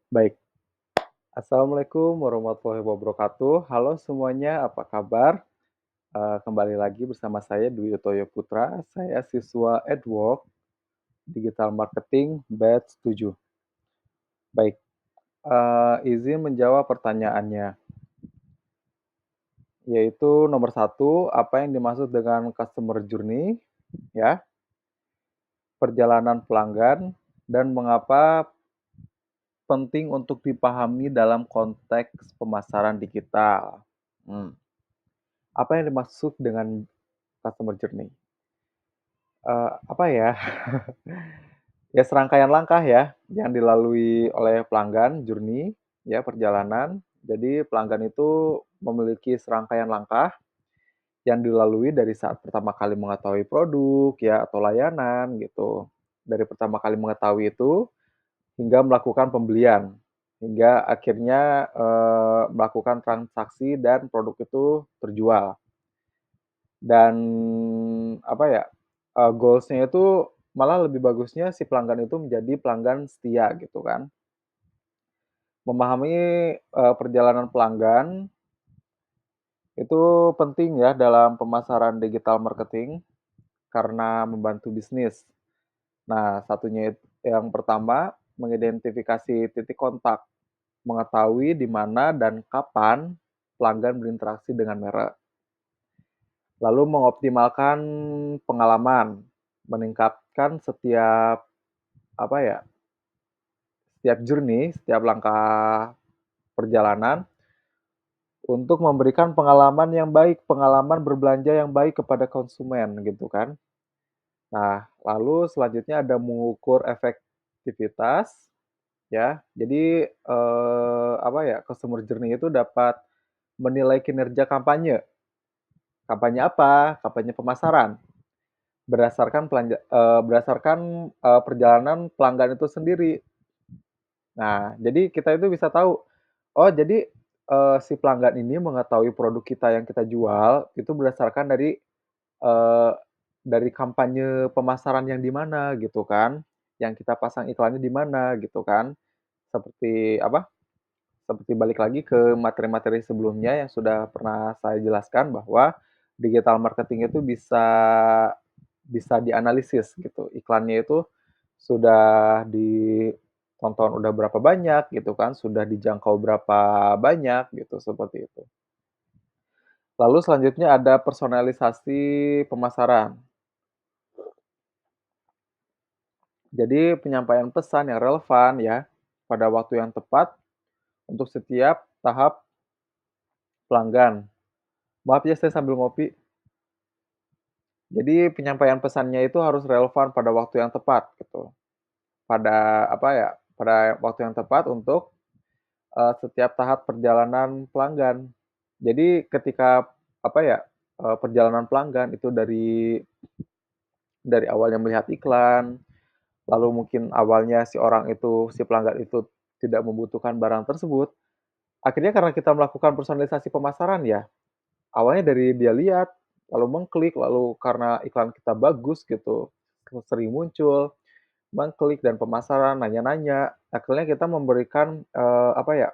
Baik, assalamualaikum warahmatullahi wabarakatuh. Halo semuanya, apa kabar? Kembali lagi bersama saya Dwi Utoyo Putra. Saya siswa Edward Digital Marketing Batch 7. Baik, izin menjawab pertanyaannya, yaitu nomor satu, apa yang dimaksud dengan customer journey, ya, perjalanan pelanggan, dan mengapa penting untuk dipahami dalam konteks pemasaran digital. Hmm. Apa yang dimaksud dengan customer journey? Apa ya, ya serangkaian langkah ya, yang dilalui oleh pelanggan, journey, ya perjalanan. Jadi pelanggan itu memiliki serangkaian langkah yang dilalui dari saat pertama kali mengetahui produk ya, atau layanan gitu. Dari pertama kali mengetahui itu, hingga melakukan pembelian, hingga akhirnya, melakukan transaksi dan produk itu terjual. Dan apa ya, goals-nya itu malah lebih bagusnya si pelanggan itu menjadi pelanggan setia gitu kan. Memahami, perjalanan pelanggan itu penting ya dalam pemasaran digital marketing karena membantu bisnis. Nah, yang pertama, mengidentifikasi titik kontak, mengetahui di mana dan kapan pelanggan berinteraksi dengan merek. Lalu mengoptimalkan pengalaman, meningkatkan apa ya, setiap journey, setiap langkah perjalanan untuk memberikan pengalaman yang baik, pengalaman berbelanja yang baik kepada konsumen gitu kan. Nah, lalu selanjutnya ada mengukur efektivitas ya. Jadi, apa ya, customer journey itu dapat menilai kinerja kampanye. Kampanye apa? Kampanye pemasaran. Berdasarkan, perjalanan pelanggan itu sendiri. Nah, jadi kita itu bisa tahu, oh jadi, si pelanggan ini mengetahui produk kita yang kita jual, itu berdasarkan eee, dari kampanye pemasaran yang di mana gitu kan, yang kita pasang iklannya di mana gitu kan. Seperti apa, seperti balik lagi ke materi-materi sebelumnya yang sudah pernah saya jelaskan bahwa digital marketing itu bisa bisa dianalisis gitu, iklannya itu sudah ditonton udah berapa banyak gitu kan, sudah dijangkau berapa banyak gitu, seperti itu. Lalu selanjutnya ada personalisasi pemasaran. Jadi penyampaian pesan yang relevan ya, pada waktu yang tepat untuk setiap tahap pelanggan. Maaf ya saya sambil ngopi. Jadi penyampaian pesannya itu harus relevan pada waktu yang tepat gitu. Pada apa ya, pada waktu yang tepat untuk setiap tahap perjalanan pelanggan. Jadi ketika, apa ya, perjalanan pelanggan itu dari awalnya melihat iklan, lalu mungkin awalnya si pelanggan itu tidak membutuhkan barang tersebut, akhirnya karena kita melakukan personalisasi pemasaran ya, awalnya dari dia lihat, lalu mengklik, lalu karena iklan kita bagus gitu, sering muncul, mengklik dan pemasaran, nanya-nanya, akhirnya kita memberikan, apa ya,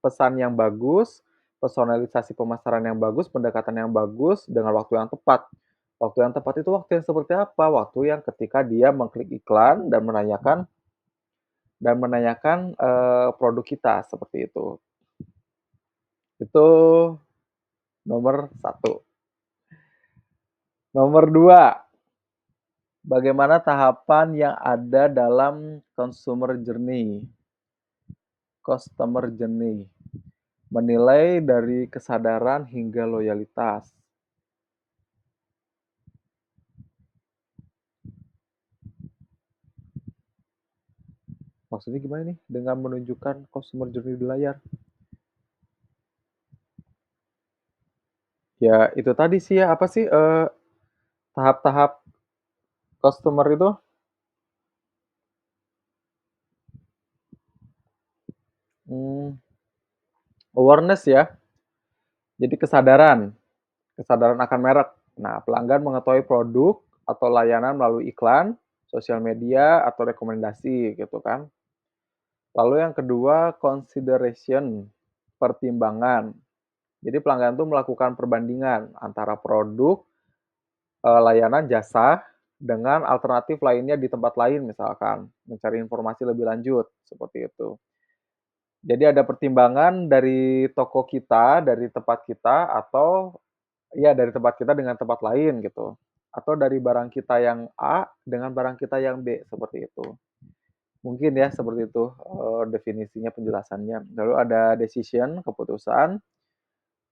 pesan yang bagus, personalisasi pemasaran yang bagus, pendekatan yang bagus dengan waktu yang tepat. Waktu yang tepat itu waktu yang seperti apa? Waktu yang ketika dia mengklik iklan dan menanyakan, produk kita, seperti itu. Itu nomor satu. Nomor 2, bagaimana tahapan yang ada dalam customer journey, menilai dari kesadaran hingga loyalitas. Maksudnya gimana nih dengan menunjukkan customer journey di layar? Ya itu tadi sih ya, apa sih, tahap-tahap customer itu, mmm, awareness ya, jadi kesadaran akan merek. Nah, pelanggan mengetahui produk atau layanan melalui iklan, sosial media, atau rekomendasi gitu kan. Lalu yang kedua, consideration, pertimbangan. Jadi pelanggan tuh melakukan perbandingan antara produk, layanan, jasa, dengan alternatif lainnya di tempat lain misalkan, mencari informasi lebih lanjut, seperti itu. Jadi ada pertimbangan dari toko kita, dari tempat kita, atau iya dari tempat kita dengan tempat lain gitu, atau dari barang kita yang A dengan barang kita yang B, seperti itu. Mungkin ya seperti itu, definisinya, penjelasannya. Lalu ada decision, keputusan,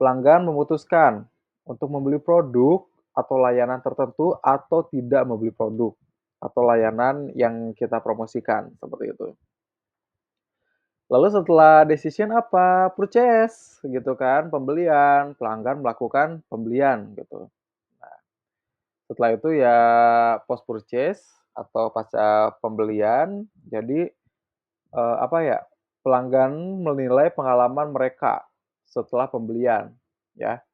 pelanggan memutuskan untuk membeli produk atau layanan tertentu atau tidak membeli produk atau layanan yang kita promosikan, seperti itu. Lalu setelah decision apa? Purchase gitu kan, pembelian, pelanggan melakukan pembelian gitu. Setelah itu ya post purchase atau pasca pembelian, jadi, apa ya, pelanggan menilai pengalaman mereka setelah pembelian ya,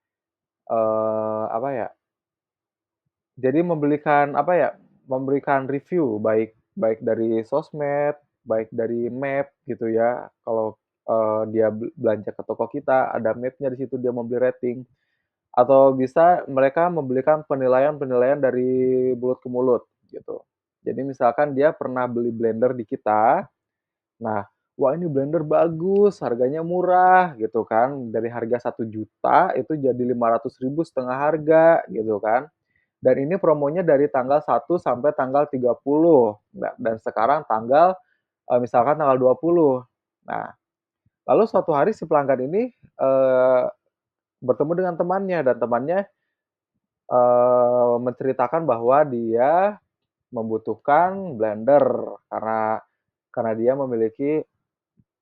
apa ya, jadi apa ya, memberikan review baik baik dari sosmed, baik dari map gitu ya, kalau, dia belanja ke toko kita, ada map-nya di situ dia memberi rating, atau bisa mereka memberikan penilaian-penilaian dari mulut ke mulut, gitu. Jadi misalkan dia pernah beli blender di kita, nah, "Wah ini blender bagus, harganya murah," gitu kan, dari harga 1 juta itu jadi 500 ribu setengah harga, gitu kan. Dan ini promonya dari tanggal 1 sampai tanggal 30, dan sekarang tanggal, misalkan tanggal 20. Nah, lalu suatu hari si pelanggan ini, bertemu dengan temannya dan temannya, menceritakan bahwa dia membutuhkan blender karena dia memiliki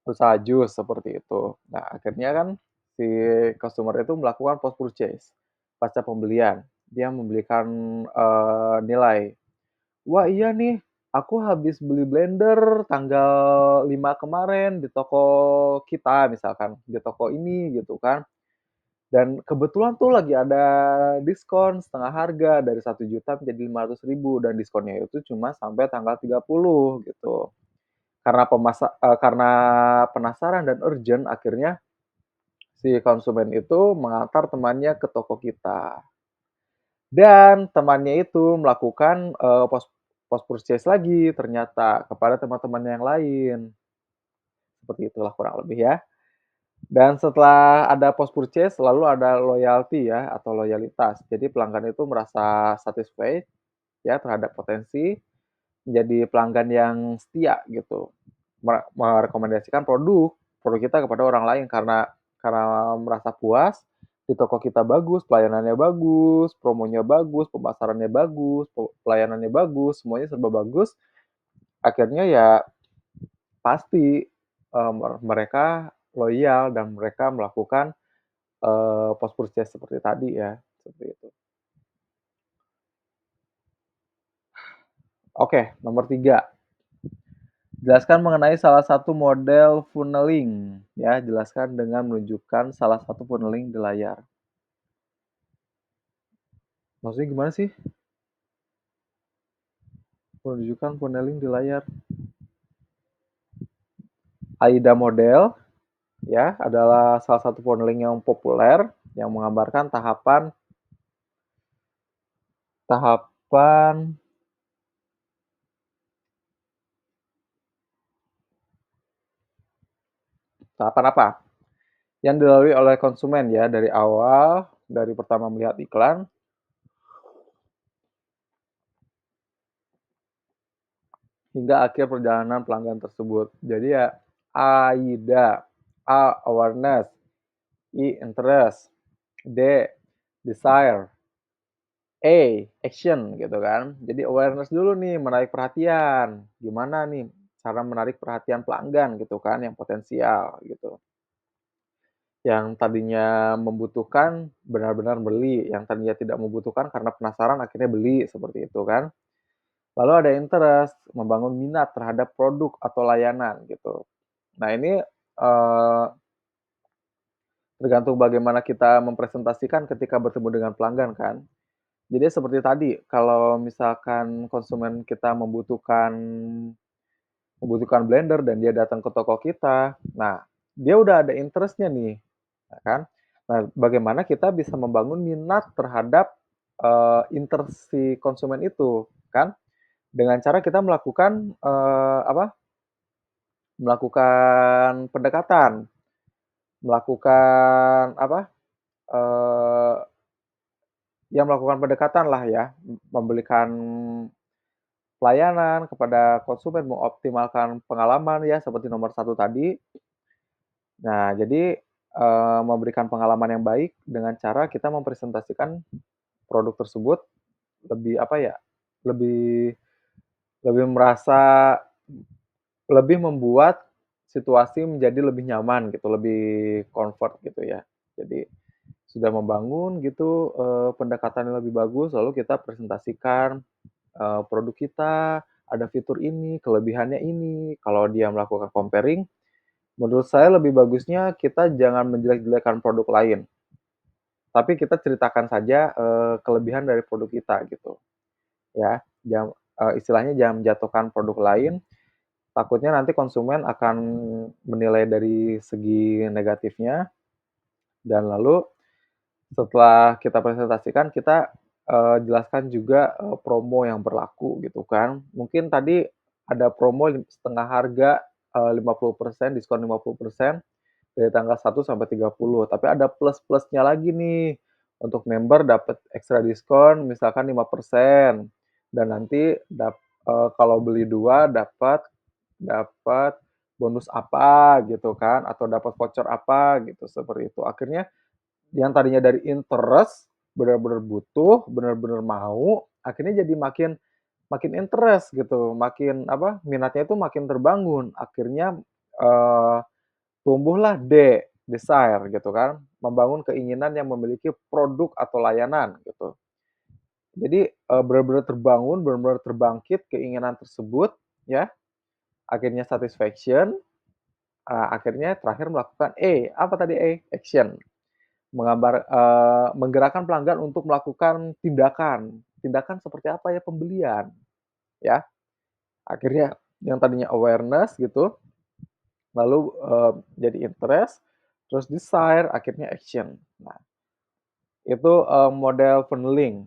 usaha jus seperti itu. Nah, akhirnya kan si customer itu melakukan post purchase, pasca pembelian. Dia memberikan, nilai, "Wah iya nih, aku habis beli blender tanggal 5 kemarin di toko kita," misalkan, "di toko ini," gitu kan. Dan kebetulan tuh lagi ada diskon setengah harga dari 1 juta menjadi 500 ribu dan diskonnya itu cuma sampai tanggal 30 gitu. Karena penasaran dan urgent akhirnya si konsumen itu mengantar temannya ke toko kita. Dan temannya itu melakukan, post purchase lagi ternyata kepada teman-temannya yang lain. Seperti itulah kurang lebih ya. Dan setelah ada post purchase lalu ada loyalty ya atau loyalitas. Jadi pelanggan itu merasa satisfied ya terhadap potensi menjadi pelanggan yang setia gitu. Merekomendasikan produk kita kepada orang lain karena merasa puas, di toko kita bagus, pelayanannya bagus, promonya bagus, pemasarannya bagus, pelayanannya bagus, semuanya serba bagus, akhirnya ya pasti, mereka loyal dan mereka melakukan, post purchase seperti tadi ya, seperti itu. Oke, nomor 3, jelaskan mengenai salah satu model funneling, ya, jelaskan dengan menunjukkan salah satu funneling di layar. Maksudnya gimana sih? Menunjukkan funneling di layar. AIDA model, ya, adalah salah satu funneling yang populer yang menggambarkan tahapan tahapan tahapan apa? Yang dilalui oleh konsumen ya dari awal, dari pertama melihat iklan hingga akhir perjalanan pelanggan tersebut. Jadi ya AIDA, A awareness, I interest, D desire, action gitu kan. Jadi awareness dulu nih, menarik perhatian. Gimana nih cara menarik perhatian pelanggan gitu kan yang potensial gitu. Yang tadinya membutuhkan benar-benar beli, yang tadinya tidak membutuhkan karena penasaran akhirnya beli, seperti itu kan. Lalu ada interest, membangun minat terhadap produk atau layanan gitu. Nah ini, tergantung bagaimana kita mempresentasikan ketika bertemu dengan pelanggan kan. Jadi seperti tadi, kalau misalkan konsumen kita membutuhkan membutuhkan blender dan dia datang ke toko kita. Nah, dia udah ada interest-nya nih, ya kan. Nah, bagaimana kita bisa membangun minat terhadap, interest si konsumen itu, kan? Dengan cara kita melakukan, melakukan pendekatan, melakukan eee, ya melakukan pendekatan lah ya, memberikan pelayanan kepada konsumen, mengoptimalkan pengalaman ya seperti nomor satu tadi. Nah, jadi, memberikan pengalaman yang baik dengan cara kita mempresentasikan produk tersebut lebih lebih lebih merasa lebih membuat situasi menjadi lebih nyaman gitu, lebih comfort gitu ya. Jadi, sudah membangun gitu, pendekatan yang lebih bagus, lalu kita presentasikan, produk kita, ada fitur ini, kelebihannya ini. Kalau dia melakukan comparing, menurut saya lebih bagusnya kita jangan menjelek-jelekan produk lain, tapi kita ceritakan saja, kelebihan dari produk kita gitu, ya. Istilahnya jangan menjatuhkan produk lain, takutnya nanti konsumen akan menilai dari segi negatifnya, dan lalu setelah kita presentasikan, kita, jelaskan juga, promo yang berlaku gitu kan. Mungkin tadi ada promo setengah harga, 50%, diskon 50% dari tanggal 1 sampai 30, tapi ada plus-plusnya lagi nih. Untuk member dapat ekstra diskon misalkan 5% dan nanti kalau beli 2 dapat dapat bonus apa gitu kan, atau dapat voucher apa gitu, seperti itu. Akhirnya yang tadinya dari interest, bener-bener butuh, bener-bener mau, akhirnya jadi makin makin interest gitu, makin minatnya itu makin terbangun. Akhirnya, eee, tumbuhlah desire gitu kan, membangun keinginan yang memiliki produk atau layanan gitu. Jadi, bener-bener terbangun, bener-bener terbangkit keinginan tersebut ya, akhirnya satisfaction, akhirnya terakhir melakukan apa tadi action. Menggerakkan pelanggan untuk melakukan tindakan. Tindakan seperti apa ya? Pembelian, ya. Akhirnya yang tadinya awareness gitu, lalu, jadi interest, terus desire, akhirnya action. Nah, itu, model funneling,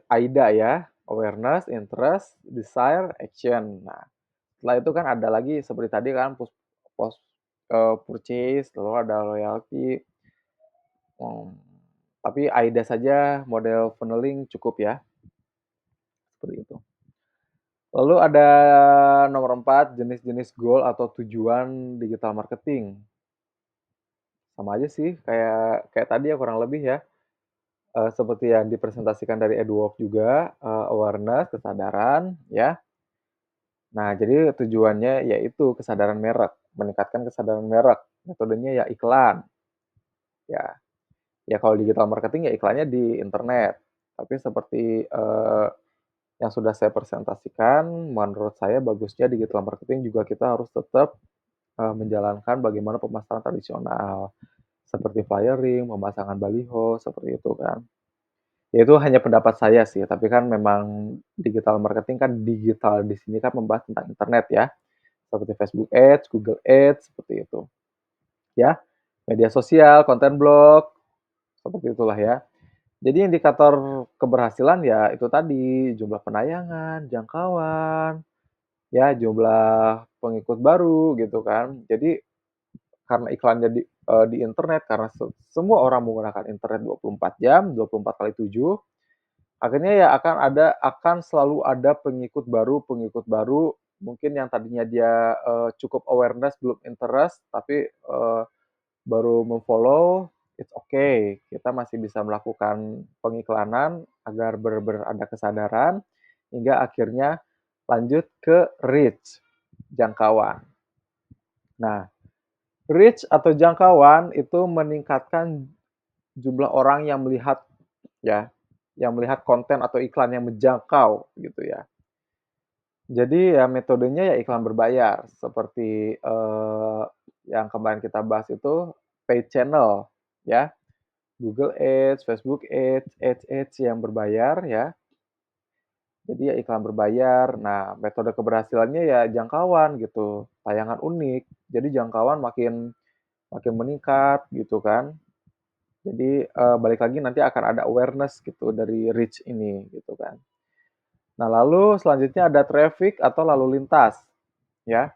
AIDA ya, awareness, interest, desire, action. Nah, setelah itu kan ada lagi seperti tadi kan post purchase, lalu ada loyalty, mmm, tapi AIDA saja model funneling cukup ya, seperti itu. Lalu ada nomor 4 jenis-jenis goal atau tujuan digital marketing. Sama aja sih kayak kayak tadi ya kurang lebih ya, seperti yang dipresentasikan dari Edwork juga, awareness, kesadaran ya. Nah, jadi tujuannya yaitu kesadaran merek, meningkatkan kesadaran merek, metodenya ya iklan, ya. Ya kalau digital marketing ya iklannya di internet. Tapi seperti, yang sudah saya presentasikan, menurut saya bagusnya digital marketing juga kita harus tetap, menjalankan bagaimana pemasaran tradisional, seperti flyering, pemasangan baliho, seperti itu kan. Ya itu hanya pendapat saya sih, tapi kan memang digital marketing kan digital di sini kan membahas tentang internet ya, seperti Facebook Ads, Google Ads, seperti itu, ya. Media sosial, konten blog, seperti itulah ya. Jadi indikator keberhasilan ya itu tadi, jumlah penayangan, jangkauan, ya jumlah pengikut baru gitu kan. Jadi karena iklannya di internet, karena semua orang menggunakan internet 24 jam, 24 kali 7, akhirnya ya akan selalu ada pengikut baru, mungkin yang tadinya dia, cukup awareness belum interest, tapi, baru mem-follow, it's okay, kita masih bisa melakukan pengiklanan agar benar-benar ada kesadaran, hingga akhirnya lanjut ke reach, jangkauan. Nah, reach atau jangkauan itu meningkatkan jumlah orang yang melihat ya, yang melihat konten atau iklan yang menjangkau gitu ya. Jadi ya metodenya ya iklan berbayar seperti, yang kemarin kita bahas itu paid channel ya, Google Ads, Facebook Ads, Ads yang berbayar ya. Jadi ya iklan berbayar. Nah, metode keberhasilannya ya jangkauan gitu, tayangan unik. Jadi jangkauan makin makin meningkat gitu kan. Jadi, balik lagi nanti akan ada awareness gitu dari reach ini gitu kan. Nah, lalu selanjutnya ada traffic atau lalu lintas ya,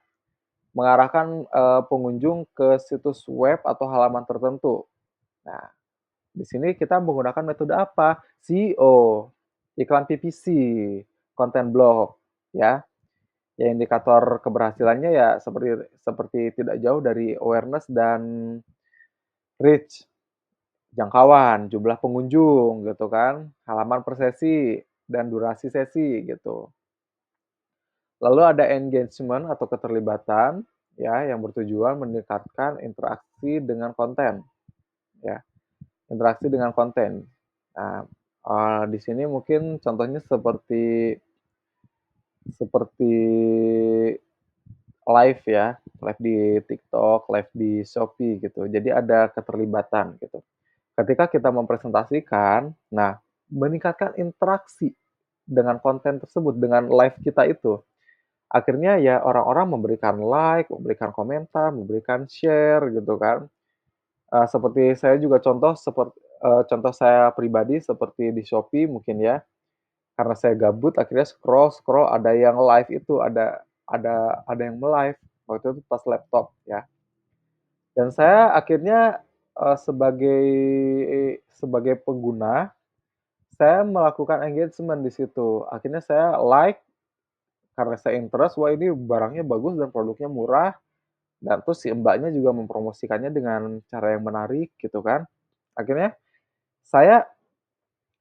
mengarahkan, pengunjung ke situs web atau halaman tertentu. Nah, di sini kita menggunakan metode apa? SEO, iklan PPC, konten blog ya. Ya indikator keberhasilannya ya seperti seperti tidak jauh dari awareness dan reach, jangkauan, jumlah pengunjung gitu kan, halaman per sesi, dan durasi sesi gitu. Lalu ada engagement atau keterlibatan ya yang bertujuan meningkatkan interaksi dengan konten ya, interaksi dengan konten. Nah, di sini mungkin contohnya seperti seperti live ya, live di TikTok, live di Shopee gitu. Jadi ada keterlibatan gitu. Ketika kita mempresentasikan, nah meningkatkan interaksi dengan konten tersebut, dengan live kita itu, akhirnya ya orang-orang memberikan like, memberikan komentar, memberikan share gitu kan. Seperti saya juga contoh saya pribadi seperti di Shopee mungkin ya, karena saya gabut akhirnya scroll-scroll ada yang live itu, ada yang me-live, waktu itu pas laptop ya. Dan saya akhirnya, sebagai sebagai pengguna, saya melakukan engagement di situ. Akhirnya saya like, karena saya interest, wah ini barangnya bagus dan produknya murah, dan terus si Mbaknya juga mempromosikannya dengan cara yang menarik gitu kan. Akhirnya saya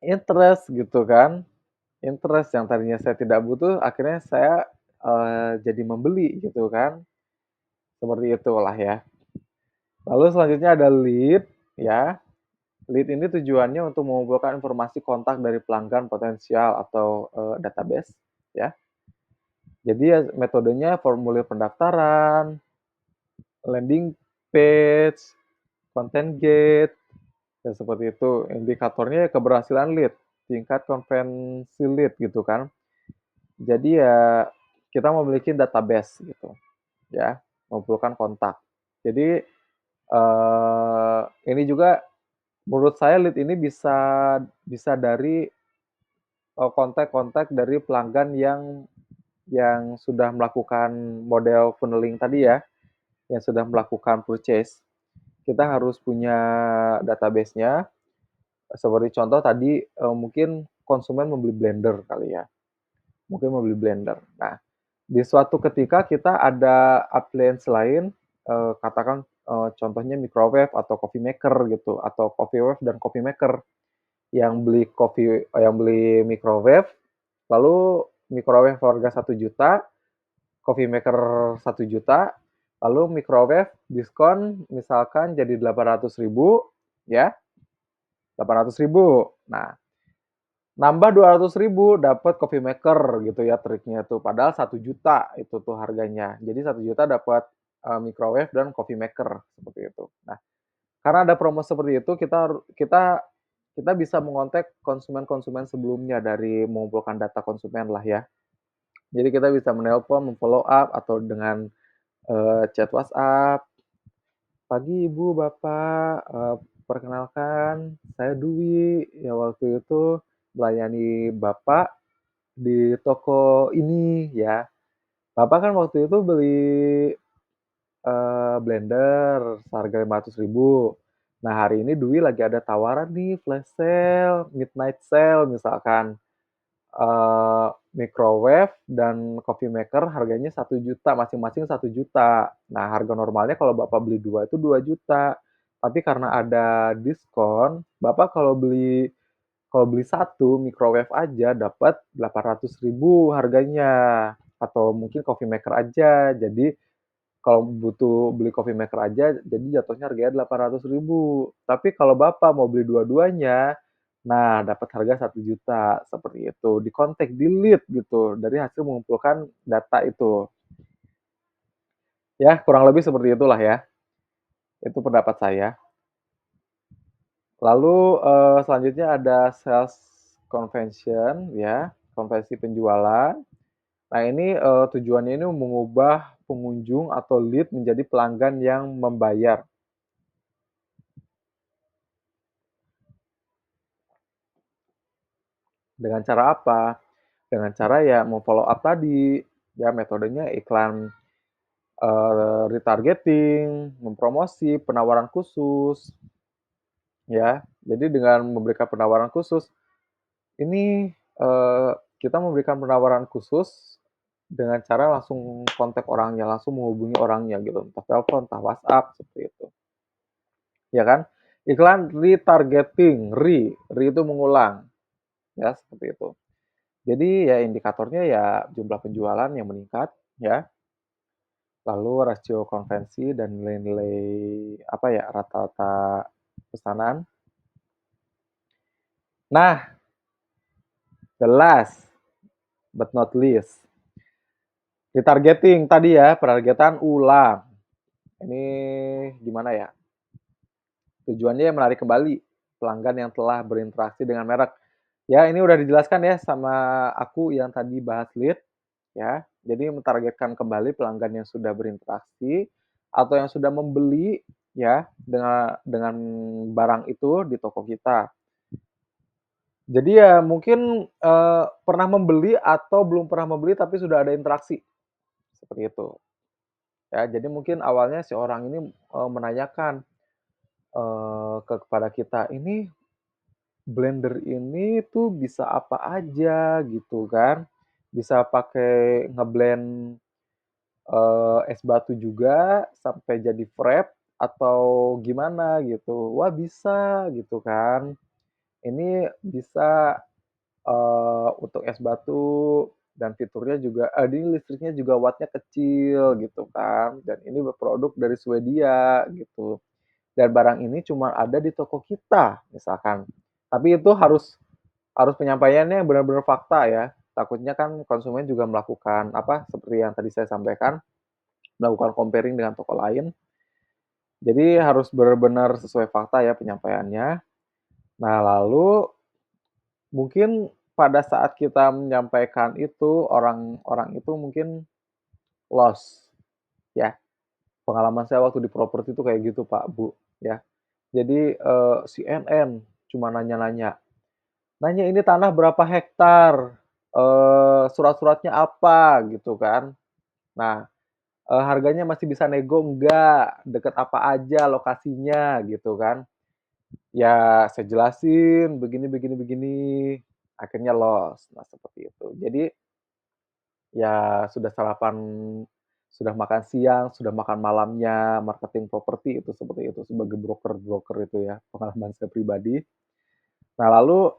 interest gitu kan, interest yang tadinya saya tidak butuh, akhirnya saya, jadi membeli gitu kan, seperti itulah ya. Lalu selanjutnya ada lead ya. Lead ini tujuannya untuk mengumpulkan informasi kontak dari pelanggan potensial atau, database ya. Jadi ya metodenya formulir pendaftaran, landing page, content gate, ya seperti itu. Indikatornya ya keberhasilan lead, tingkat konvensi lead gitu kan. Jadi ya kita memiliki database gitu ya, mengumpulkan kontak. Jadi, ini juga menurut saya lead ini bisa bisa dari, kontak-kontak dari pelanggan yang sudah melakukan model funneling tadi ya, yang sudah melakukan purchase. Kita harus punya database-nya, seperti contoh tadi, mungkin konsumen membeli blender kali ya, mungkin membeli blender. Nah, di suatu ketika kita ada appliance lain, katakan, contohnya microwave atau coffee maker gitu, atau coffee wave dan coffee maker. Yang beli microwave, lalu microwave harga 1 juta, coffee maker 1 juta, lalu microwave diskon misalkan jadi 800.000 ya, 800.000. Nah, nambah 200.000 dapat coffee maker gitu ya triknya tuh, padahal 1 juta itu tuh harganya. Jadi 1 juta dapat, microwave dan coffee maker, seperti itu. Nah, karena ada promo seperti itu kita bisa mengontak konsumen-konsumen sebelumnya dari mengumpulkan data konsumen lah ya. Jadi kita bisa menelpon, mem-follow up atau dengan, chat WhatsApp, "Pagi Ibu, Bapak, perkenalkan saya Dwi, yang waktu itu melayani Bapak di toko ini ya. Bapak kan waktu itu beli, blender seharga 500.000. Nah, hari ini Dwi lagi ada tawaran nih flash sale, midnight sale misalkan, microwave dan coffee maker harganya 1 juta, masing-masing 1 juta. Nah, harga normalnya kalau Bapak beli 2 itu 2 juta. Tapi karena ada diskon, Bapak kalau beli satu microwave aja dapat 800.000 harganya, atau mungkin coffee maker aja. Jadi kalau butuh beli coffee maker aja, jadi jatuhnya harganya 800.000. Tapi kalau Bapak mau beli dua-duanya, nah dapat harga 1 juta, seperti itu. Di-kontak, di-lead gitu, dari hasil mengumpulkan data itu. Ya, kurang lebih seperti itulah ya. Itu pendapat saya. Lalu, selanjutnya ada sales convention ya. konversi penjualan. Nah ini, tujuannya ini mengubah pengunjung atau lead menjadi pelanggan yang membayar. Dengan cara apa? Dengan cara ya follow up tadi, ya metodenya iklan, retargeting, mempromosi, penawaran khusus, ya. Jadi dengan memberikan penawaran khusus, ini, kita memberikan penawaran khusus dengan cara langsung kontak orangnya, langsung menghubungi orangnya gitu, entah telepon, entah WhatsApp, seperti itu. Ya kan? Iklan retargeting, re itu mengulang, ya seperti itu. Jadi ya indikatornya ya jumlah penjualan yang meningkat ya, lalu rasio konvensi dan nilai-nilai apa ya, rata-rata pesanan. Nah, the last but not least, retargeting tadi ya, penargetan ulang. Ini gimana ya? Tujuannya menarik kembali pelanggan yang telah berinteraksi dengan merek. Ya, ini udah dijelaskan ya sama aku yang tadi bahas lead, ya. Jadi mentargetkan kembali pelanggan yang sudah berinteraksi atau yang sudah membeli ya dengan barang itu di toko kita. Jadi ya mungkin, pernah membeli atau belum pernah membeli tapi sudah ada interaksi, seperti itu. Ya, jadi mungkin awalnya si orang ini, menanyakan, kepada kita, "Ini blender ini tuh bisa apa aja?" Gitu kan. Bisa pakai ngeblend es batu juga sampai jadi frap atau gimana gitu. Wah bisa gitu kan. Ini bisa, untuk es batu dan fiturnya juga ini listriknya juga wattnya kecil gitu kan, dan ini berproduk dari Swedia gitu. Dan barang ini cuma ada di toko kita misalkan. Tapi itu harus penyampaiannya benar-benar fakta ya. Takutnya kan konsumen juga melakukan apa, seperti yang tadi saya sampaikan, melakukan comparing dengan toko lain. Jadi harus benar-benar sesuai fakta ya penyampaiannya. Nah, lalu mungkin pada saat kita menyampaikan itu, orang-orang itu mungkin lost ya. Pengalaman saya waktu di properti itu kayak gitu, Pak, Bu, ya. Jadi, CNN cuma nanya-nanya, nanya, "Ini tanah berapa hektar? Surat-suratnya apa?" Gitu kan. Nah, harganya masih bisa nego enggak? Deket apa aja lokasinya? Gitu kan. Ya saya jelasin begini begini begini, akhirnya lost. Nah seperti itu. Jadi, ya sudah sarapan, sudah makan siang, sudah makan malamnya, marketing properti itu seperti itu, sebagai broker-broker itu ya, pengalaman saya pribadi. Nah lalu,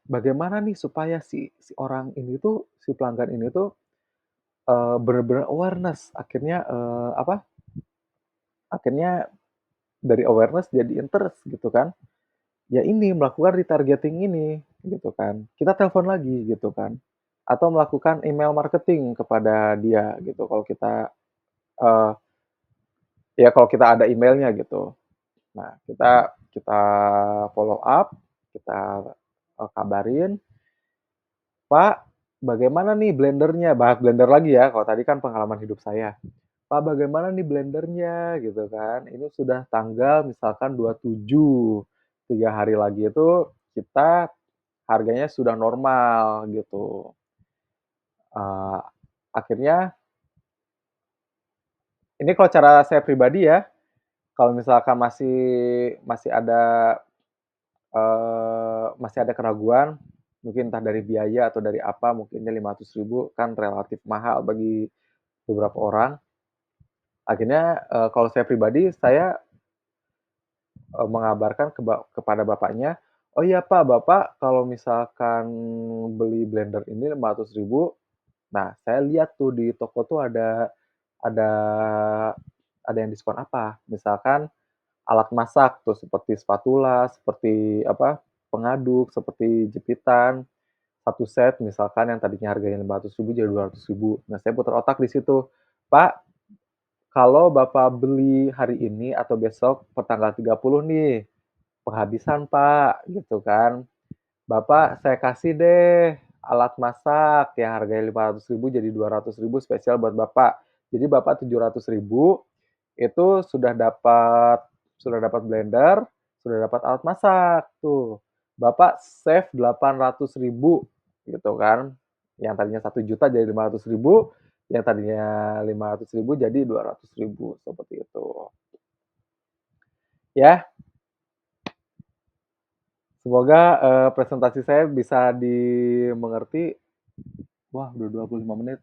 bagaimana nih supaya si orang ini tuh, si pelanggan ini tuh, bener-bener awareness, akhirnya, akhirnya dari awareness jadi interest gitu kan. Ya ini, melakukan retargeting ini, gitu kan. Kita telepon lagi gitu kan, atau melakukan email marketing kepada dia gitu kalau kita, eee, ya kalau kita ada emailnya gitu. Nah, kita kita follow up, kita, kabarin, "Pak, bagaimana nih blendernya?" Bahas blender lagi ya, kalau tadi kan pengalaman hidup saya. "Pak, bagaimana nih blendernya?" Gitu kan. Ini sudah tanggal misalkan 27, 3 hari lagi itu kita harganya sudah normal gitu. Eee, akhirnya ini kalau cara saya pribadi ya, kalau misalkan masih masih ada, masih ada keraguan, mungkin entah dari biaya atau dari apa, mungkinnya 500.000 kan relatif mahal bagi beberapa orang. Akhirnya, kalau saya pribadi, saya, mengabarkan kepada bapaknya, "Oh iya Pak, Bapak kalau misalkan beli blender ini 500.000, nah saya lihat tuh di toko tuh ada ada yang diskon apa." Misalkan alat masak tuh seperti spatula, seperti apa, pengaduk, seperti jepitan, satu set misalkan yang tadinya harganya 500.000 jadi 200.000. Nah saya putar otak di situ, "Pak, kalau Bapak beli hari ini atau besok pertanggal 30 nih, penghabisan Pak," gitu kan. "Bapak saya kasih deh alat masak yang harganya 500.000 jadi 200.000 spesial buat Bapak. Jadi Bapak 700.000 itu sudah dapat blender, sudah dapat alat masak tuh. Bapak save 800.000 gitu kan. Yang tadinya 1 juta jadi 500.000, yang tadinya 500.000 jadi 200.000 seperti itu. Ya, semoga presentasi saya bisa dimengerti. Wah, udah 25 menit.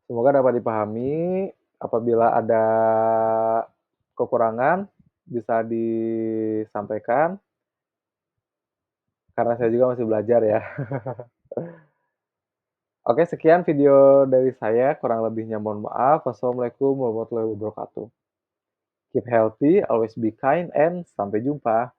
Semoga dapat dipahami. Apabila ada kekurangan, bisa disampaikan. Karena saya juga masih belajar ya. Oke, sekian video dari saya. Kurang lebihnya mohon maaf. Wassalamualaikum warahmatullahi wabarakatuh. Keep healthy, always be kind, and sampai jumpa.